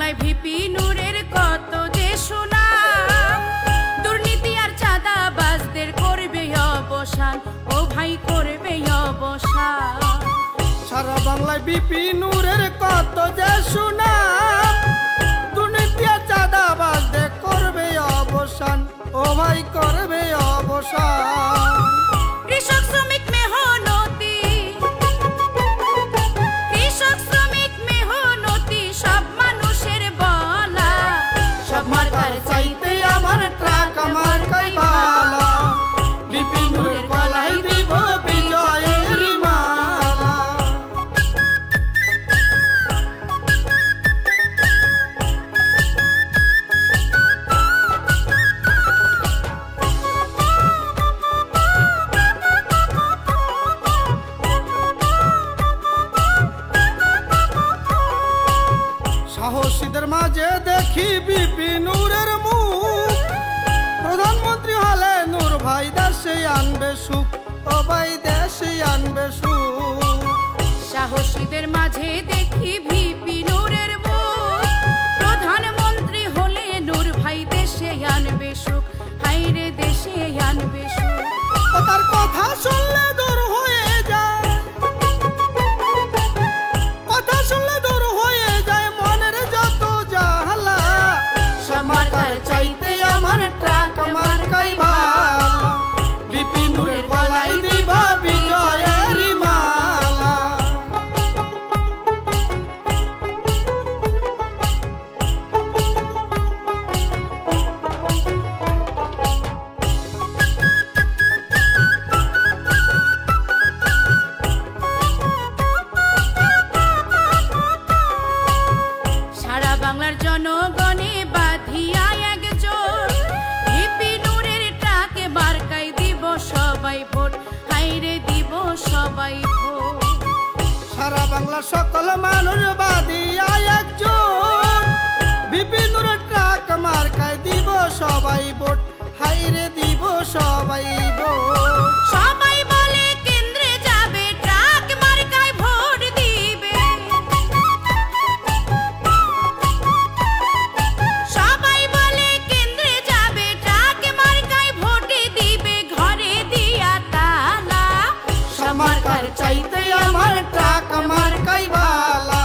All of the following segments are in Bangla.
বাংলায় ভিপি নূরের কত যে সুনাম, দুর্নীতি আর চাঁদাবাজদের করবে অবসান, ও ভাই করবে অবসান। সারা বাংলায় ভিপি নূরের কত যে সুনাম, দুর্নীতি আর চাঁদাবাজদের করবে অবসান, ও ভাই করবে অবসান। কৃষক শ্রমিক মেহনতি, কৃষক শ্রমিক মেহনতি সব মানুষের বলা, সব মার্কার চাইতে আমার ট্রাক আমার কই ভালা, ভিপি নূরের গলায় দিব বিজয়ের মালা। সাহসীদের মাঝে দেখি ভিপি নূরের মুখ, প্রধানমন্ত্রী হলে নূর ভাই দেশে আনবে সুখ, ও ভাই দেশে আনবে সুখ। সাহসীদের মাঝে দেখি ভিপি নূরের মুখ, প্রধানমন্ত্রী হলে নূর ভাই দেশে আনবে সুখ, হাইরে দেশে আনবে সুখ। তার কথা শুনলে দূর হয়ে যায়, কথা শুনলে দূর হয়ে যায় মনের যত জ্বালা, সমার্কার চাইতে আমার ট্রাক আমার কই ভালা, ভিপি নূরের গলায় দিব বিজয়ের মালা। সারা বাংলার জনগণে বাঁধিয়া একজোট, ভিপি নূরের ট্রাকে মার্কায় দিব সবাই ভোট, হাইরে দিব সবাই ভোট। সারা বাংলা সকল মানুষ বাদিয়া একজন, ভিপি নূরের ট্রাক মার্কায় দিব সবাই ভোট, হাইরে দিব সবাই ভোট। সবাই বলে কেন্দ্রে যাবে ট্রাক মার্কায় ভোট দিবে, সবাই বলে কেন্দ্রে যাবে ট্রাক মার্কায় ভোট দিবে, ঘরে দিয়া তালা, সমার্কার চাইতে আমার ট্রাক আমার কই ভালা,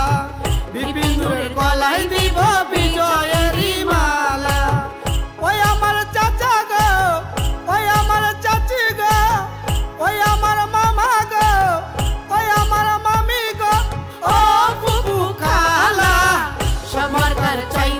ভিপি নূরের গলায় দিব বিজয়ের মালা। ওই আমার চাচা গো, ওই আমার চাচি গো, ওই আমার মামা গো, ওই আমার মামি গো, ও বুবু খালা, সমার্কার চাই